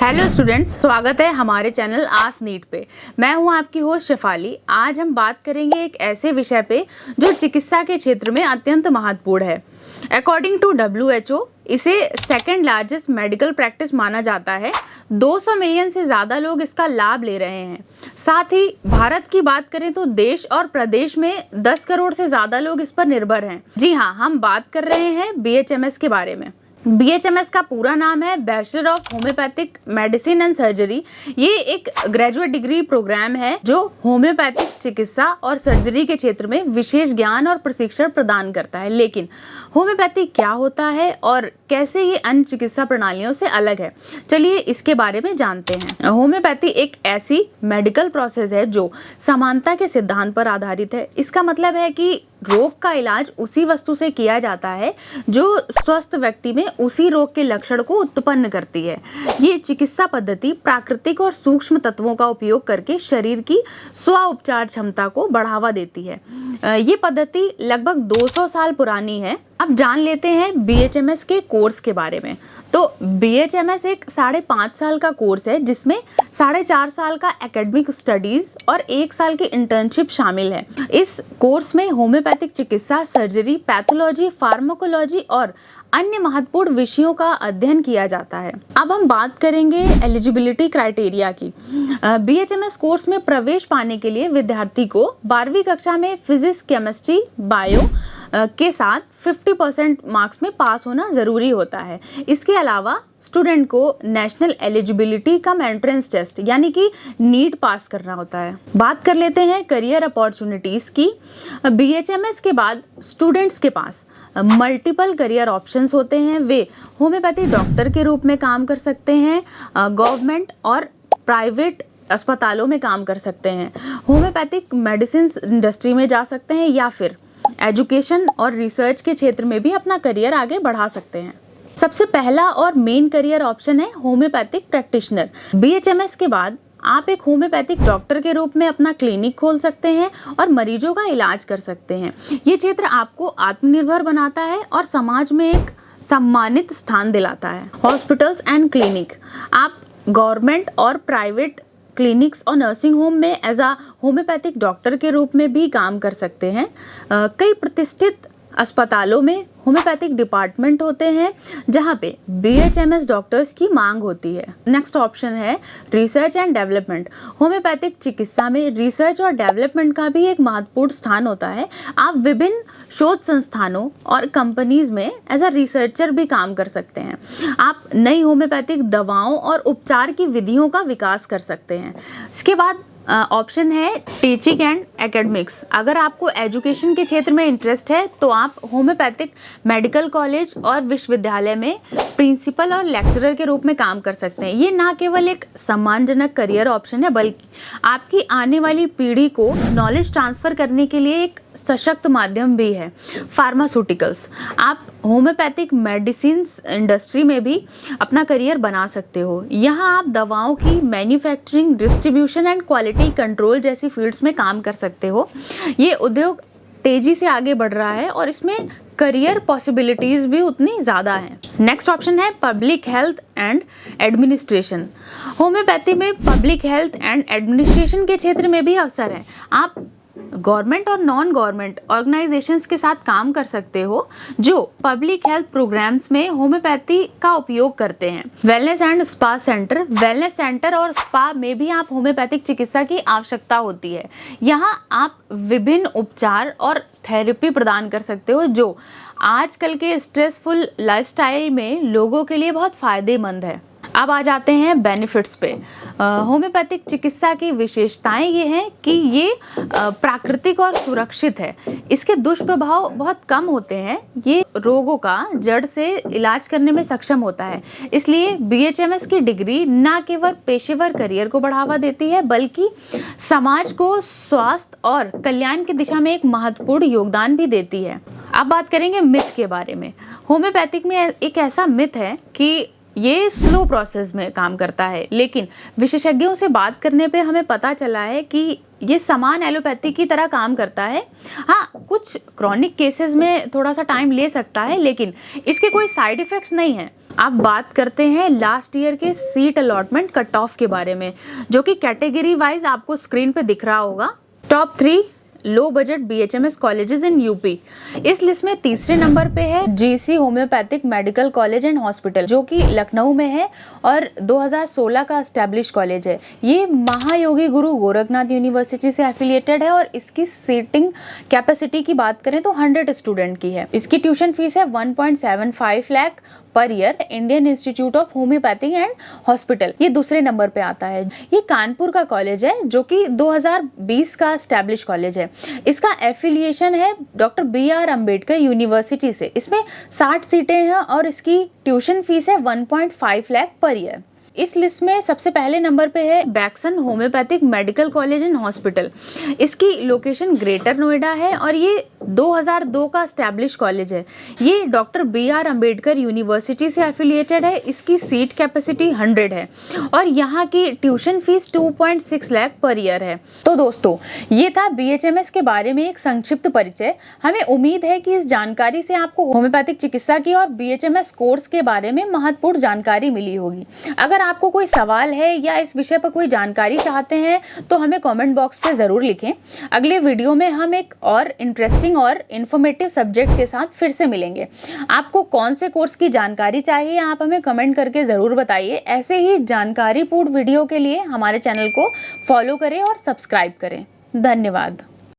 Hello students, स्वागत है हमारे चैनल आस्क नीट पे। मैं हूं आपकी होस्ट शेफाली। आज हम बात करेंगे एक ऐसे विषय पे जो चिकित्सा के क्षेत्र में अत्यंत महत्वपूर्ण है। अकॉर्डिंग टू WHO इसे सेकंड लार्जेस्ट मेडिकल प्रैक्टिस माना जाता है। 200 मिलियन से ज़्यादा लोग इसका लाभ ले रहे हैं। साथ ही भारत की बात करें तो देश और प्रदेश में 10 करोड़ से ज़्यादा लोग इस पर निर्भर हैं। जी हाँ, हम बात कर रहे हैं BHMS के बारे में। BHMS का पूरा नाम है bachelor of homeopathic medicine and surgery. ये एक ग्रेजुएट डिग्री प्रोग्राम है जो होम्योपैथिक चिकित्सा और सर्जरी के क्षेत्र में विशेष ज्ञान और प्रशिक्षण प्रदान करता है। लेकिन होम्योपैथी क्या होता है और कैसे ये अन्य चिकित्सा प्रणालियों से अलग है, चलिए इसके बारे में जानते हैं। होम्योपैथी एक ऐसी मेडिकल प्रोसेस है जो समानता के सिद्धांत पर आधारित है। इसका मतलब है कि रोग का इलाज उसी वस्तु से किया जाता है जो स्वस्थ व्यक्ति में उसी रोग के लक्षण को उत्पन्न करती है। ये चिकित्सा पद्धति प्राकृतिक और सूक्ष्म तत्वों का उपयोग करके शरीर की स्व उपचार क्षमता को बढ़ावा देती है। ये पद्धति लगभग 200 साल पुरानी है। अब जान लेते हैं BHMS के कोर्स के बारे में। तो BHMS एक 5.5 साल का कोर्स है जिसमें 4.5 साल का एकेडमिक स्टडीज और 1 साल की इंटर्नशिप शामिल है। इस कोर्स में होम्योपैथिक चिकित्सा, सर्जरी, पैथोलॉजी, फार्माकोलॉजी और अन्य महत्वपूर्ण विषयों का अध्ययन किया जाता है। अब हम बात करेंगे एलिजिबिलिटी क्राइटेरिया की। BHMS कोर्स में प्रवेश पाने के लिए विद्यार्थी को 12वीं कक्षा में फिजिक्स, केमिस्ट्री, बायो के साथ 50% मार्क्स में पास होना ज़रूरी होता है। इसके अलावा स्टूडेंट को national eligibility cum entrance test यानी कि नीट पास करना होता है। बात कर लेते हैं करियर अपॉर्चुनिटीज़ की। BHMS के बाद स्टूडेंट्स के पास मल्टीपल करियर ऑप्शंस होते हैं। वे होम्योपैथी डॉक्टर के रूप में काम कर सकते हैं, गवर्नमेंट और प्राइवेट अस्पतालों में काम कर सकते हैं, होम्योपैथिक मेडिसिन इंडस्ट्री में जा सकते हैं या फिर एजुकेशन और रिसर्च के क्षेत्र में भी अपना करियर आगे बढ़ा सकते हैं। सबसे पहला और मेन करियर ऑप्शन है होम्योपैथिक प्रैक्टिशनर। BHMS के बाद आप एक होम्योपैथिक डॉक्टर के रूप में अपना क्लिनिक खोल सकते हैं और मरीजों का इलाज कर सकते हैं। ये क्षेत्र आपको आत्मनिर्भर बनाता है और समाज में एक सम्मानित स्थान दिलाता है। हॉस्पिटल्स एंड क्लिनिक, आप गवर्नमेंट और प्राइवेट क्लिनिक्स और नर्सिंग होम में एज अ होम्योपैथिक डॉक्टर के रूप में भी काम कर सकते हैं। कई प्रतिष्ठित अस्पतालों में होम्योपैथिक डिपार्टमेंट होते हैं जहां पे BHMS डॉक्टर्स की मांग होती है। नेक्स्ट ऑप्शन है रिसर्च एंड डेवलपमेंट। होम्योपैथिक चिकित्सा में रिसर्च और डेवलपमेंट का भी एक महत्वपूर्ण स्थान होता है। आप विभिन्न शोध संस्थानों और कंपनीज में एज अ रिसर्चर भी काम कर सकते हैं। आप नई होम्योपैथिक दवाओं और उपचार की विधियों का विकास कर सकते हैं। इसके बाद ऑप्शन है टीचिंग एंड एकेडमिक्स। अगर आपको एजुकेशन के क्षेत्र में इंटरेस्ट है तो आप होम्योपैथिक मेडिकल कॉलेज और विश्वविद्यालय में प्रिंसिपल और लेक्चरर के रूप में काम कर सकते हैं। ये ना केवल एक सम्मानजनक करियर ऑप्शन है बल्कि आपकी आने वाली पीढ़ी को नॉलेज ट्रांसफ़र करने के लिए एक सशक्त माध्यम भी है। फार्मास्यूटिकल्स, आप होम्योपैथिक मेडिसिन इंडस्ट्री में भी अपना करियर बना सकते हो। यहाँ आप दवाओं की manufacturing, distribution and quality control जैसी फील्ड्स में काम कर सकते हो। ये उद्योग तेजी से आगे बढ़ रहा है और इसमें करियर पॉसिबिलिटीज़ भी उतनी ज़्यादा हैं। नेक्स्ट ऑप्शन है public health and administration. Homeopathy में पब्लिक हेल्थ एंड एडमिनिस्ट्रेशन के क्षेत्र में भी अवसर है। आप गवर्नमेंट और नॉन गवर्नमेंट ऑर्गेनाइजेशंस के साथ काम कर सकते हो जो पब्लिक हेल्थ प्रोग्राम्स में होम्योपैथी का उपयोग करते हैं। Wellness and spa centre, wellness centre और स्पा में भी आप होम्योपैथिक चिकित्सा की आवश्यकता होती है। यहाँ आप विभिन्न उपचार और थेरेपी प्रदान कर सकते हो जो आजकल के स्ट्रेसफुल लाइफस्टाइल में लोगों के लिए बहुत फ़ायदेमंद है। अब आ जाते हैं बेनिफिट्स पे। होम्योपैथिक चिकित्सा की विशेषताएं ये हैं कि ये प्राकृतिक और सुरक्षित है। इसके दुष्प्रभाव बहुत कम होते हैं। ये रोगों का जड़ से इलाज करने में सक्षम होता है। इसलिए BHMS की डिग्री न केवल पेशेवर करियर को बढ़ावा देती है बल्कि समाज को स्वास्थ्य और कल्याण की दिशा में एक महत्वपूर्ण योगदान भी देती है। अब बात करेंगे मिथ के बारे में। होम्योपैथिक में एक ऐसा मिथ है कि ये स्लो प्रोसेस में काम करता है, लेकिन विशेषज्ञों से बात करने पे हमें पता चला है कि ये समान एलोपैथी की तरह काम करता है। हाँ, कुछ क्रॉनिक केसेस में थोड़ा सा टाइम ले सकता है लेकिन इसके कोई साइड इफ़ेक्ट्स नहीं हैं। आप बात करते हैं लास्ट ईयर के सीट अलॉटमेंट कट ऑफ के बारे में, जो कि कैटेगरी वाइज आपको स्क्रीन पे दिख रहा होगा। Top 3 low budget BHMS colleges in UP. इस लिस्ट में तीसरे नंबर पे है GC homeopathic medical college and hospital, जो कि लखनऊ में है और 2016 का एस्टेब्लिश कॉलेज है। ये महायोगी गुरु गोरखनाथ यूनिवर्सिटी से एफिलिएटेड है और इसकी सीटिंग कैपेसिटी की बात करें तो 100 स्टूडेंट की है। इसकी ट्यूशन फीस है 1.75 lakh per year. Indian institute of homeopathy and hospital ये दूसरे नंबर पे आता है। ये कानपुर का कॉलेज है, जो कि 2020 का एस्टैब्लिश कॉलेज है। इसका एफिलिएशन है डॉक्टर BR अम्बेडकर यूनिवर्सिटी से। इसमें 60 सीटें हैं और इसकी ट्यूशन फीस है 1.5 लाख पर ईयर। इस लिस्ट में सबसे पहले नंबर पे है बैक्सन homeopathic medical college and hospital. इसकी लोकेशन ग्रेटर नोएडा है और ये 2002 का एस्टैब्लिश कॉलेज है। ये डॉक्टर BR अम्बेडकर यूनिवर्सिटी से एफिलिएटेड है। इसकी सीट कैपेसिटी 100 है और यहाँ की tuition fees 2.6 lakh per year है। तो दोस्तों, ये था BHMS के बारे में एक संक्षिप्त परिचय। हमें उम्मीद है कि इस जानकारी से आपको होम्योपैथिक चिकित्सा की और BHMS कोर्स के बारे में महत्वपूर्ण जानकारी मिली होगी। अगर आपको कोई सवाल है या इस विषय पर कोई जानकारी चाहते हैं तो हमें कमेंट बॉक्स पे ज़रूर लिखें। अगले वीडियो में हम एक और इंटरेस्टिंग और इन्फॉर्मेटिव सब्जेक्ट के साथ फिर से मिलेंगे। आपको कौन से कोर्स की जानकारी चाहिए, आप हमें कमेंट करके ज़रूर बताइए। ऐसे ही जानकारीपूर्ण वीडियो के लिए हमारे चैनल को फॉलो करें और सब्सक्राइब करें। धन्यवाद।